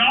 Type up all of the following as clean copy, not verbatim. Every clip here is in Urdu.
9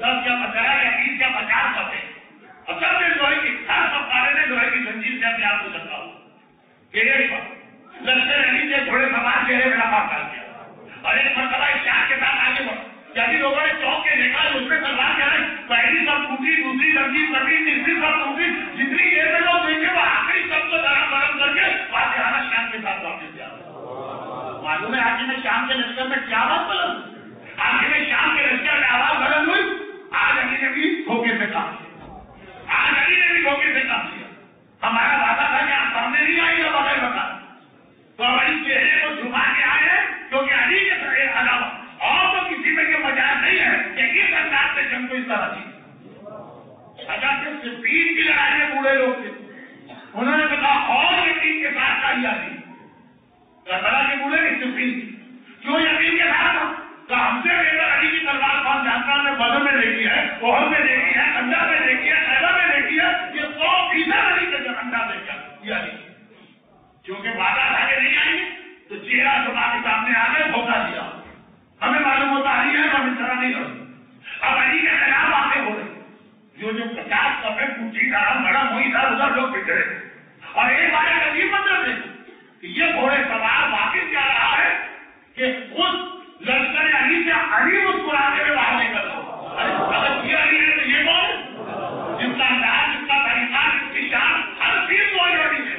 10 یا 15 یا 20 یا 50 سب ہے. اور سب نے لوہے کی ہر سفارے نے لوہے کی زنجیر سے اپنے آپ کو سکھا ہوا کہ لشکر علی سے گھوڑے سوار چہرے میں لفاف ڈال دیا اور ایک مرتبہ اشتہار کے ساتھ آگے بڑھا. جب لوگوں نے چوک کے دیکھا اس میں تلوار کیا رہے پہلی سب ٹوٹی دوسری ترجیح کرنی تیسری سب ٹوٹی جتنی دیر میں لوگ دیکھے وہ آخری سب کو درم برم کر کے فاتحانہ شان کے ساتھ واپس جا رہا. معلوم ہے آج میں شام کے لشکر میں کیا بات بلند آج میں شام کے لشکر میں آواز بلند ہوئی. آج علی نے بھی دھوکے سے کام کیا. آج علی نے بھی دھوکے سے کام کیا. ہمارا وعدہ تھا کہ آپ سامنے نہیں آئیں گے بغیر بتا تو ہماری چہرے کو جھما کے آئے کیونکہ علی کے علاوہ اور تو کسی میں یہ مجال نہیں ہے کہ اس انداز سے جنگ کو اس طرح تھی. اگر صرف صفین کی لڑائی میں بوڑھے لوگ تھے انہوں نے کہا اور یقین کے ساتھ کا لیا نہیں کربلا کے بوڑھے نہیں صفین کیوں یقین کے ساتھ تو ہم سے بہتر علی کی تلوار کون جانتا ہے. بدر میں دیکھی ہے اوہد میں دیکھی ہے خندق میں دیکھی ہے خیبر میں دیکھی ہے یہ 100% علی کا جو انداز دیکھا یہ علی کیونکہ وعدہ تھا کہ نہیں آئی تو چہرہ جمع کے سامنے آ گئے دھوکہ دیا. ہمیں معلوم ہوتا علی ہے تو ہم اس طرح نہیں کرتے. اب علی کے خلاف آتے ہو رہے جو 50 کپڑے پوچھی تھا بڑا وہی تھا ادھر لوگ بکھرے اور ایک بار ایک عجیب مطلب ہے کہ یہ گھوڑے سوار واپس جا رہا ہے کہ اس لشکر علی سے علی مسکراتے ہوئے باہر نکل رہا. اگر یہ علی ہے تو یہ کون جس کا انداز جس کا طریقہ جس کی شان ہر چیز کو علی ہے.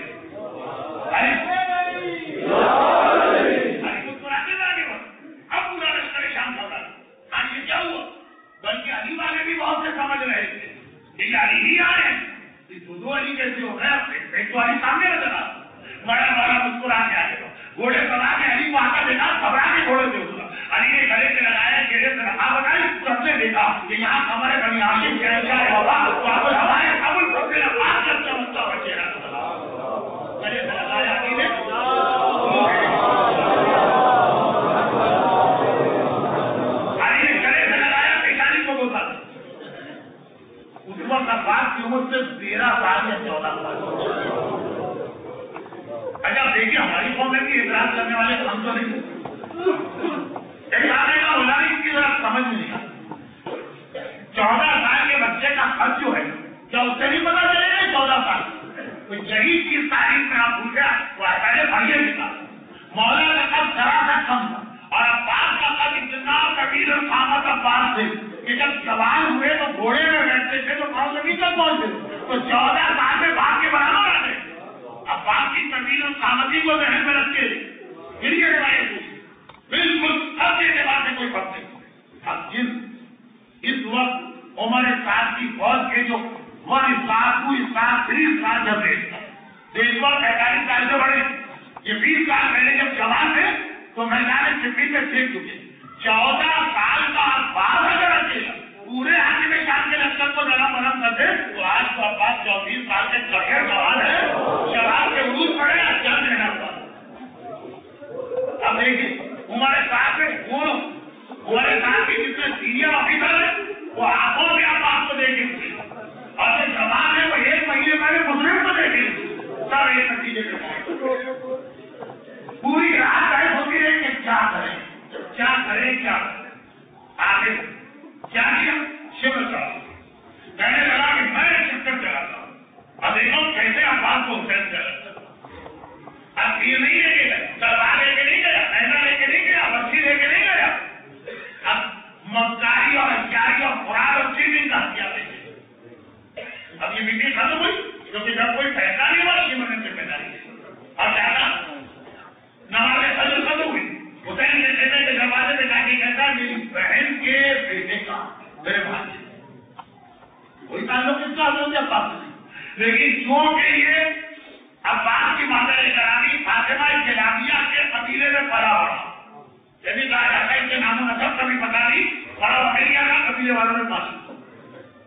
بلکہ علی والے بھی بہت سے سمجھ رہے تھے کہ علی ہی آ رہے ہیں دو علی کیسے ہو گئے. ایک تو علی سامنے نظر آ بڑا بڑا مسکرا کے آئے گھوڑے سوار کے علی کو آتا دیکھا گھبرا کے گھوڑے سے اترا. علی نے گلے سے لگایا چہرے سے رکھا بتائی سب نے دیکھا کہ یہاں ہمارے بنی ہاشم شہنشاہ ہوگا تو ہمارے ابو سب سے آواز کا چمکتا ہوا چہرہ گلے سے لگایا علی نے بات کی عمر سے 13 سال یا 14 سال. اچھا دیکھیے ہماری قوم میں بھی اعتراض کرنے والے ہم تو نہیں کی ذرا سمجھ نہیں آتا. 14 سال کے بچے کا خرچ جو ہے کیا اس سے نہیں پتا چلے گا 14 سال تو یہی چیز تاریخ میں آپ بھول گیا وہ پہلے بھائیے بھی تھا. مولا کا قد ذرا سا کم تھا اور عباس کا قد اتنا کبیر القامت عباس تھے کہ جب سوار ہوئے تو گھوڑے میں بیٹھتے تھے تو پاؤں سے نیچے پہنچتے تو 14 سال میں باپ کے برابر آتے. اب باپ کی کبیر القامتی کو ذہن میں رکھ کے پھر یہ روایت بالکل سب کے اعتبار سے کوئی فرق نہیں. اب اس وقت عمر سعد کی فوج کے جو 1 سال 2 سال 3 سال جب ریس تھا تو اس وقت 45 سال سے بڑے یہ 20 سال پہلے جب جوان تھے تو میدان صفین میں سیکھ چکے. 14 سال کا بعد اگر اکیلا پورے حاجی میں شام کے لشکر کو ذرا مرم کر دے تو آج تو عباس 34 سال کے کٹھے جوان ہے شراب کے عروج پڑے جنگ رہنا پڑا. اب دیکھیے عمر سعد میں عمر سعد کی جتنے سینئر آفیسر ہیں وہ آنکھوں سے عباس کو دیکھیں اور جو جوان ہے وہ 1 مہینے پہلے مسلم کو دیکھیں سب ایک نتیجے کے پوری رات رہے ہوتی رہے کہ کیا کریں کیا آگے کیا کیا شبر چڑھا کہنے لگا کہ میں ایک چکر چلاتا ہوں اب دیکھو کیسے عباس کو حسین چلا. اب تیر نہیں لے کے گئے تلوار لے کے نہیں گیا ایسا لے کے نہیں گیا رسی لے کے نہیں گیا. اب مکاری اور ہتھیاری اور خوراک اور چیزیں کا ہتھیار لے کے اب یہ میٹنگ ختم ہوئی کیونکہ جب کوئی فیصلہ نہیں ہوا شمر نے ذمہ داری اور زیادہ نماز فجر ختم ہوئی. حسین نے کہتے کہ دروازے پہ جا کے کہتا میری بہن کے بیٹے کا میرے بھائی کوئی تعلق اس کا حضرت عباس نہیں لیکن کیونکہ یہ عباس کی مادر کرانی فاطمہ جلابیہ کے قبیلے میں پلا پڑا یعنی کہا جاتا ہے ان کے نام و نسب کبھی پتا نہیں پڑا بھیا کا قبیلے والوں میں معلوم.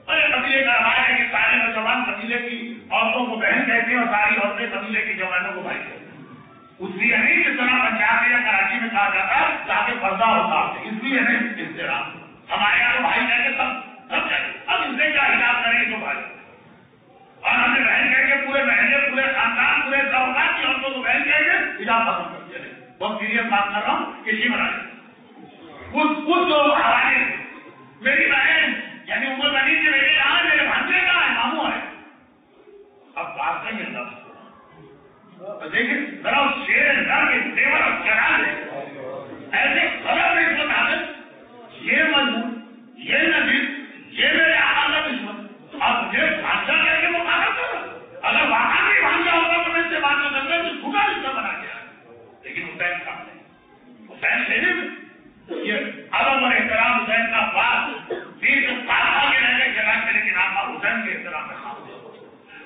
ارے قبیلے کا رواج ہے کہ سارے نوجوان قبیلے کی عورتوں کو بہن کہتے ہیں اور ساری عورتیں قبیلے کی جوانوں کو بھائی کہتے ہیں. اس لیے نہیں جس طرح پنجاب یا کراچی میں کہا جاتا ہے تاکہ پردہ ہوتا ہے اس لیے نہیں احترام ہمارے یہاں تو بھائی کہہ کے سب جائے. اب اس نے کیا حساب کریں تو بھائی اور ہم نے بہن کہہ کے پورے محلے پورے خاندان پورے دولت کی عورتوں کو بہن کہہ کے حساب ختم کر دیا. بہت سیریس بات کر رہا ہوں کسی بنا اس جو حوالے میری بہن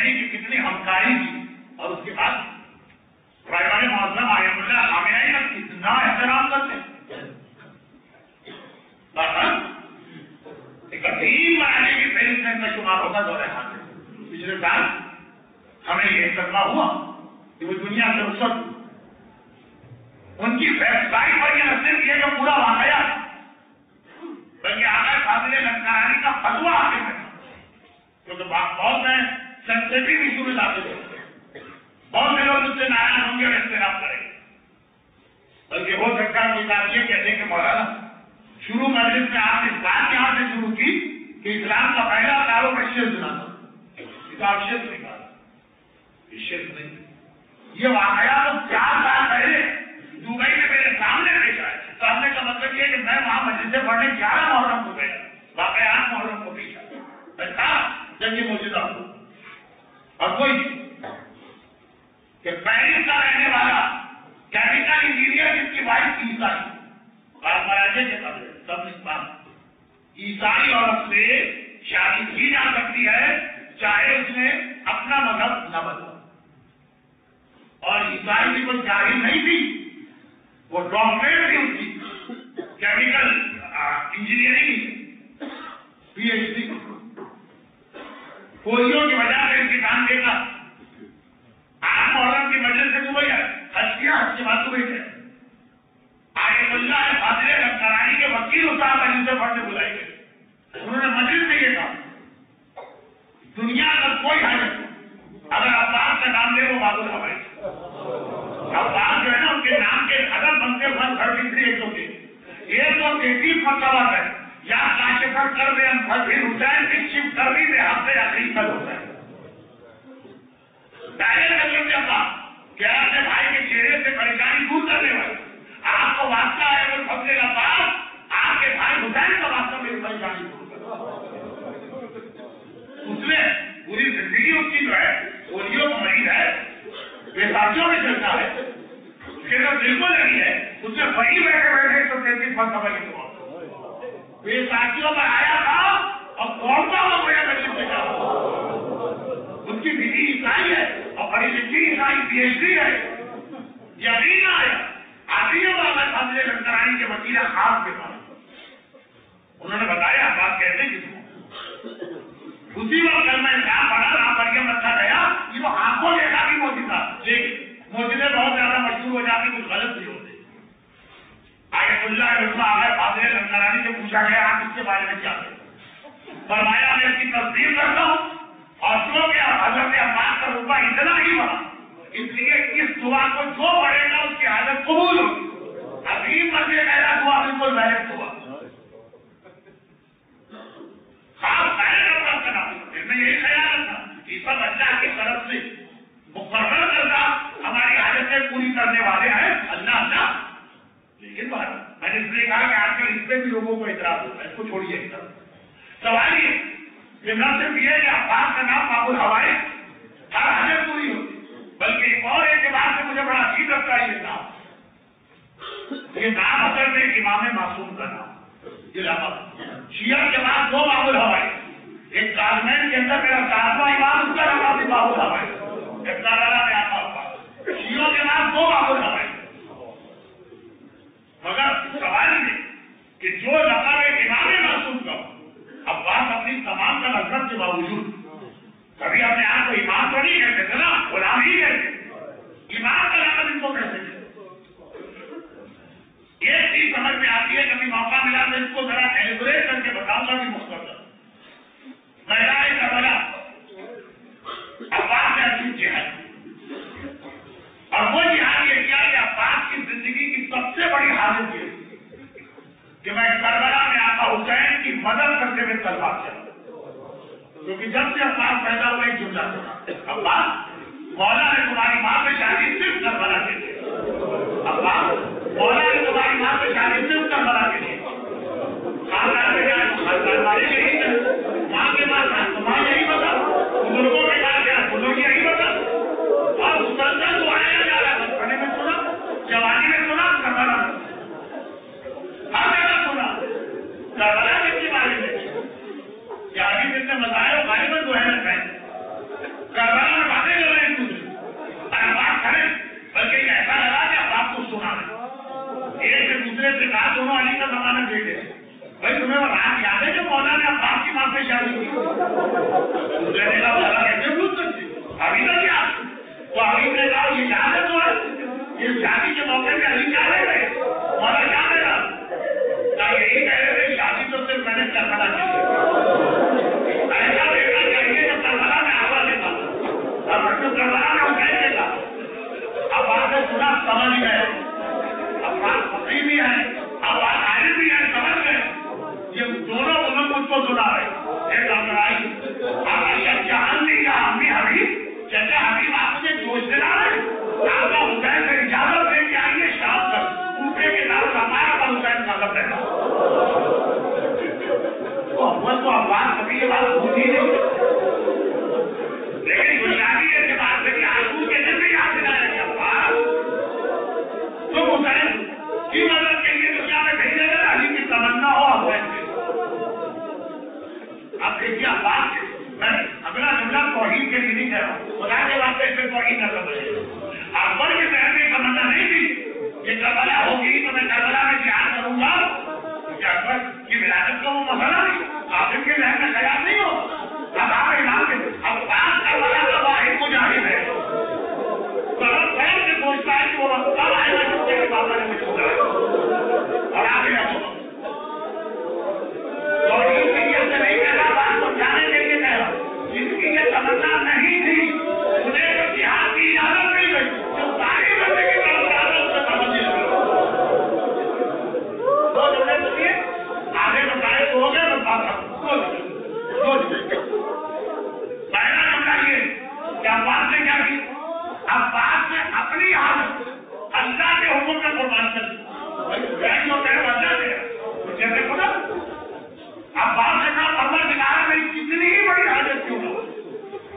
حسینی کی کتنی ہمکاری کی، اور اس کے بعد رائبان معظم آئے اللہ خامنہئی کا کتنا احترام کرتے ہیں. ایک عظیم بنانے کی فہرست میں شمار ہوگا دور حاضر. پچھلے سال ہمیں یہ صدمہ ہوا کہ وہ دنیا سے رخصت، ان کی ویب سائٹ پر یہ نہ صرف یہ جو پورا واقعہ بلکہ آقا فاضل لنکرانی کا فتویٰ حاصل ہے، کیونکہ بہت میں سینسیٹیو ایشو میں داخل ہوتے، بہت سے لوگ اس سے ناراض ہوں گے اور اختلاف کریں گے، بلکہ ہو سکتا ہے کہ یہ کہتے کہ مولانا شروع مجلس میں آپ نے اس بات یہاں سے شروع کی کہ اسلام کا پہلا کاروبار شرک سنا تھا. کتاب شرک نہیں کہا، یہ شرک نہیں. یہ واقعہ تو 4 سال پہلے دبئی میں میرے سامنے پیش آئے. سامنے کا مطلب یہ کہ میں وہاں مسجد سے پڑھنے 11 محرم کو گیا، واقعات محرم کو پیش آیا جب یہ موجودہ ہو. اور کوئی کہ پیرس کا رہنے والا کیمیکل انجینئر جس کی وائف عیسائی مراجے کے قبل سب اسلام عیسائی عورت سے شادی کی جا سکتی ہے چاہے اس نے اپنا مذہب نہ بدلا. اور عیسائی کی کوئی جاہل نہیں تھی، وہ ڈاکٹریٹ تھی اس کی chemical engineering P H D. Polio کی وجہ سے انتقام دے گا. آپ محرم کی وجہ سے دبئی ہے ہچکی بات ہوئی ہے. آئے اللہ فاضل لنکرانی کے وکیل استاد علی سے پڑھنے بلائے گئے. انہوں نے مجلس میں یہ کہا دنیا کا کوئی حاجت اگر عباس کا نام لے وہ بابو ہمارے عباس جو ہے نا ان کے نام کے اگر بنتے 133 مرتبہ ہے یا کاشفر کر دے ہم پھر حسین کی شف کر دی دے ہم سے حقیقت ہوتا ہے. پہلے نظر میں کیا اپنے بھائی کے چہرے سے پریشانی دور کرنے والے آپ کو واسطہ ہے وہ فضل عباس آپ کے بھائی حسین کا واسطہ میری پریشانی دور کرنا. اس میں پوری زندگی اس کی جو ہے پولیو کا مریض ہے، بیساکھیوں میں چلتا ہے، اس کے اندر بالکل نہیں ہے. اس میں وہی بیٹھے بیٹھے 133 مرتبہ کی دعا بیساکھیوں میں آیا تھا اور دوڑتا ہوا میرے بچے سے جاؤ. ان کی بیوی عیسائی ہے اور بڑی لکھی عیسائی پی ایچ ڈی ہے. یقین آیا آتی ہے بابا فضل لنکرانی کے وکیل خاص کے پاس. انہوں نے بتایا بات کہتے کس کو. اسی وقت کل میں کہا پڑھا رہا مریم رکھا گیا یہ وہ آنکھوں دیکھا بھی موجود تھا، لیکن موجودے بہت زیادہ مشہور ہو جاتی کچھ غلط نہیں ہوتے. آیت اللہ رسول آئے فاضل لنکرانی سے پوچھا گیا آپ اس کے بارے میں کیا کہتے؟ فرمایا میں اس کی تصدیق کرتا ہوں اور جو کہ حضرت عباس کا رتبہ اتنا ہی بڑا اس لیے اس دعا کو جو پڑھے گا اس کی حالت قبول ہوگی. عظیم مرضی میرا دعا بالکل ویلڈ ہوا. خاص میں یہی خیال رکھا کہ سب اللہ کی طرف سے مقرر کردہ ہماری حالتیں پوری کرنے والے ہیں اللہ اللہ. لیکن میں نے اس لیے کہا کہ آج کل اس پہ بھی لوگوں کو اعتراض ہوتا ہے، اس کو چھوڑیے. سوال یہ کہ نہ صرف یہ کہ عباس کا نام بابو الہوائے ہر حاجت پوری ہوتی، بلکہ ایک اور اعتبار سے مجھے بڑا عجیب لگتا ہے یہ نام اصل میں امام معصوم کا نام. یہ شیعہ کے بعد 2 بابو الہوائے، ایک کارمنٹ کے اندر میرا 7واں امام اس کا نام بھی بابو الہوائے، ایک کارالہ میں آتا ہوا. شیعوں کے بعد 2 بابو الہوائے. مگر سوال یہ کہ جو لقب امام معصوم کا عباس اپنی تمام کا نظرت کے باوجود کبھی اپنے آپ کو امام تو نہیں کہتے تھے نا، غلام ہی کہتے. امام کا لقب ان کو کہتے تھے. ایک چیز سمجھ میں آتی ہے کبھی موقع ملا تو اس کو ذرا ایلیبریٹ کر کے بتاؤں گا بھی مختصر. میدان کربلا عباس نے عظیم جہاد اور وہ جہاد یہ کیا کہ عباس کی زندگی کی سب سے بڑی حالت یہ کہ میں کربلا میں آقا حسین کی مدد کرتے ہوئے تلوار چلا. کیونکہ جب سے عباس پیدا ہوا ایک جملہ سنا، عباس مولا نے تمہاری ماں پہ شادی صرف کربلا کے لیے. عباس مولا نے تمہاری ماں پہ شادی صرف کربلا کے لیے. خاندان میں جائے خاندان والے یہی ہے، ماں کے بعد تمہیں یہی بتا، بزرگوں کے بعد کیا بزرگ یہی بتا. اور مسلسل تو آیا جا رہا ہے، بچپنے میں سنا، جوانی میں سنا، کربلا میں ہر جگہ سنا. کربلا کس کے بارے میں؟ جاری جس نے بتایا غالباً جو ہے کربلا بھائی تمہیں وہ رات یاد ہے جو مولا نے عباس کی ماں سے شادی کی؟ دوسرے نے کہا مولا کیسے بھول سکتی؟ ابھی تک یاد؟ تو ابھی نے کہا یہ یاد ہے تو یہ شادی کے موقع پہ ابھی کیا رہ گئے؟ مولا کیا دے رہا؟ کہا یہی کہہ رہے تھے شادی تو صرف میں نے کربلا کی ایسا دیکھنا چاہیے کہ کربلا میں آواز دیتا اور جو کربلا میں وہ کہہ دیتا اب آپ نے سنا سمجھ گئے اب بات پتری بھی ہے اب بات آئے بھی ہے سمجھ گئے یہ دونوں انہوں مجھ کو سنا رہے ایک امرائی آگا جہان نہیں کہا ہم بھی حبیب چچا حبیب آپ مجھے جوش دلا رہے آگا حسین سے اجازت دے کے آئیے شام تک اوپرے کے نام ہمارا پر حسین کا لب رہا تو عباس کبھی یہ بات بھولی نہیں لیکن گزاری ہے کہ بات کری آسو کے دن بھی یاد دلایا کہ عباس تم حسین کی مدد کے لیے دنیا میں بھیجے گا علی کی تمنا ہو حسین سے آپ دیکھیے عباس میں اگلا جملہ توحید کے لیے نہیں کہہ رہا ہوں خدا کے واسطے اس میں توحید نہ سمجھے اکبر کے ذہن میں تمنا نہیں تھی کہ کربلا ہوگی تو میں کربلا میں جہاد کروں گا کہ اکبر کی ولادت کا وہ مسئلہ نہیں آپ کے ذہن میں خیال نہیں ہو اب آپ امام کے اب بات کربلا کا واحد مجاہد ہے طرف خیر سے پوچھتا ہے کہ وہ وقت کب آئے گا جب کے بابا نے مجھے بتایا اور آگے رکھو توحید کی یہ سے نہیں کہہ رہا بات سمجھانے کے لیے کہہ رہا جس کی یہ تمنا نہیں تھی انہیں جو جہاد کی اجازت مل گئی جو ساری زندگی کا مطالعہ اس سے سمجھے دو جملے سنیے آگے بتائے تو ہو گئے بات پہلا جملہ یہ کہ عباس نے کیا کی عباس نے اپنی حالت اللہ کے حکم میں قربان کر دی اللہ سے جیسے خدا عباس نے کہا پروردگار میری کتنی ہی بڑی حاجت کیوں نہ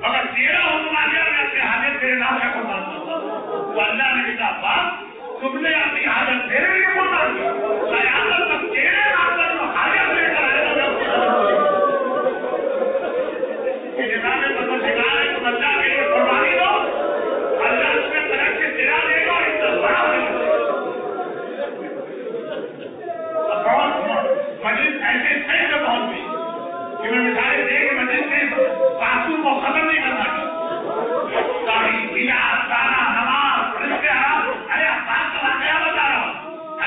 اگر تیرا حکم آ گیا میں اپنی حاجت تیرے نام سے قربان کروں تو اللہ نے کہا عباس تم نے اپنی حاجت میرے لیے قربان کی قیامت تک تیرے نام پر جو حاجت لے کر آئے گا کہ نظام پروردگار ہے تم اللہ کے لیے قربانی دو اللہ اس میں طرف سے تیرا دے گا اور اس سے بڑا دے گا مجلس ایسے تھے جو بہت بھی کہ میں مثالیں دے کہ مجلس میں پاسوں کو ختم نہیں کرنا چاہیے دیا سارا نماز رشتے حرام ارے عباس کا واقعہ بتا رہا ہوں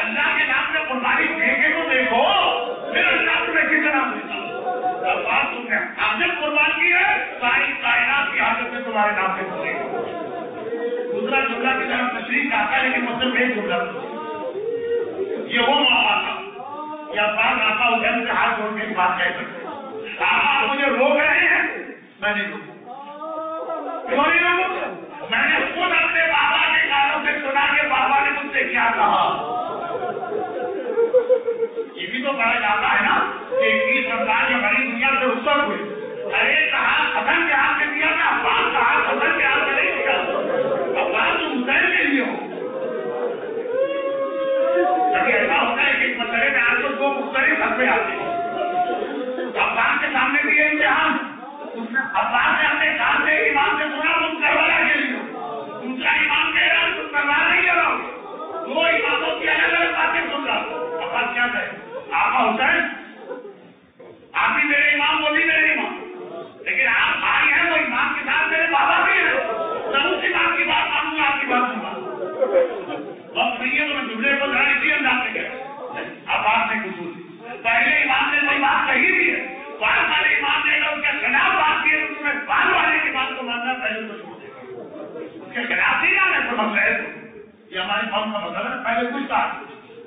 اللہ کے نام سے قربانی دے کے تو دیکھو پھر اللہ تمہیں کتنا ملتا عباس تم نے حاجت قربان کی ہے ساری کائنات کی حاجت میں تمہارے نام سے پوچھے گا دوسرا جملہ کی طرف تشریح آتا ہے لیکن مطلب ایک جملہ یہ وہ موقع تھا یا بات آقا حسین سے ہاتھ جوڑ کے بات کہہ سکتے آپ مجھے روک رہے ہیں میں نہیں روکوں کیوں نہیں روکوں میں نے خود اپنے بابا کے کانوں سے سنا کہ بابا نے مجھ سے کیا کہا یہ بھی تو کہا جاتا ہے نا کہ 21 رمضان جو بڑی دنیا سے رخصت ہوئے ارے کہا حسن کے ہاتھ میں دیا تھا عباس کا ہاتھ حسن کے ہاتھ میں نہیں دیا عباس تو حسین کے لیے ہو ایسا ہوتا ہے کہ مسئلے میں آج تو دو مختلف حقے آتے ہیں عباس کے سامنے بھی یہ امتحان عباس نے اپنے کان سے امام سے سنا تم کربلا کے لیے دوسرا امام کہہ رہا تم کربلا نہیں کر رہا دو اماموں کی الگ الگ باتیں سن رہا عباس کیا کہے آقا حسین آپ بھی میرے امام وہ بھی میرے امام لیکن آپ بھائی ہیں وہ امام کے ساتھ میرے بابا بھی ہیں میں اس امام کی بات مانوں گا آپ کی بات سنوں وقت نہیں ہے تو میں جملے کو ذرا اسی انداز سے کہہ عباس نے قصور پہلے امام نے کوئی بات کہی بھی ہے بعد والے امام نے اس کے خلاف بات کی ہے تو تمہیں بعد والے کی بات کو ماننا پہلے تو چھوڑ دے اس کے خلاف نہیں آنا تو مسئلہ ہے یہ ہماری قوم کا مسئلہ ہے پہلے کچھ تھا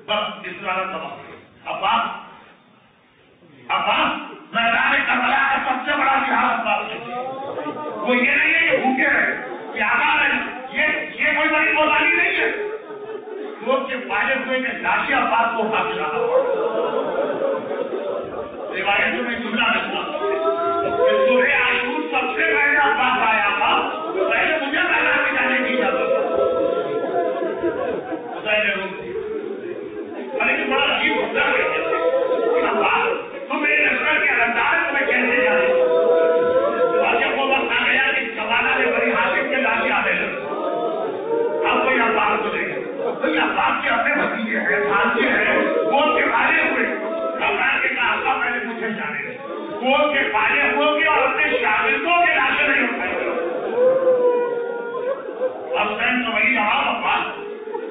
بس اس طرح تمام عباس میدان کربلا کا سب سے بڑا جہاد عباس وہ یہ نہیں ہے کہ بھوکے رہے کہ آگاہ رہے یہ کوئی بڑی قربانی نہیں ہے لوگ کے فائدے ہوئے کہ لاشی عباس کو اٹھا کے لانا روایتوں میں جملہ رکھنا کہ سورہ عاشور سب سے پہلے عباس آیا تھا پہلے مجھے میدان میں جانے کی اجازت لیکن بڑا عجیب ہوتا ہے عباس تم میرے لشکر کے انداز تمہیں کیسے جانے اور جب وہ وقت آ گیا کہ سوالہ نے بڑی حاصل کے لاشی آنے لگے اب کوئی عباس کو دیکھے عباس کے اپنے بھتیجے ہیں بھانجے ہیں وہ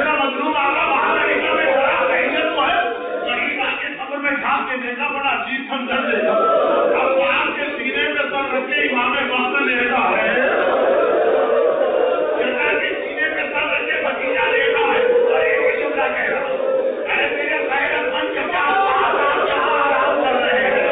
میرا مظلوم آقا وہاں طریقہ میں کھڑا ہے تو ہے غریب آ کے قبر میں جھانک کے دیکھا بڑا عجیب منظر دیکھا اب آپ کے سینے پہ سر رکھ کے امام وقت لے رہا ہے جگہ کے سینے پہ سر رکھ کے بھتیجا لے رہا ہے اور ایک جملہ کہہ رہا ہے اے میرے خیرت من کے کیا آرام کر رہے ہیں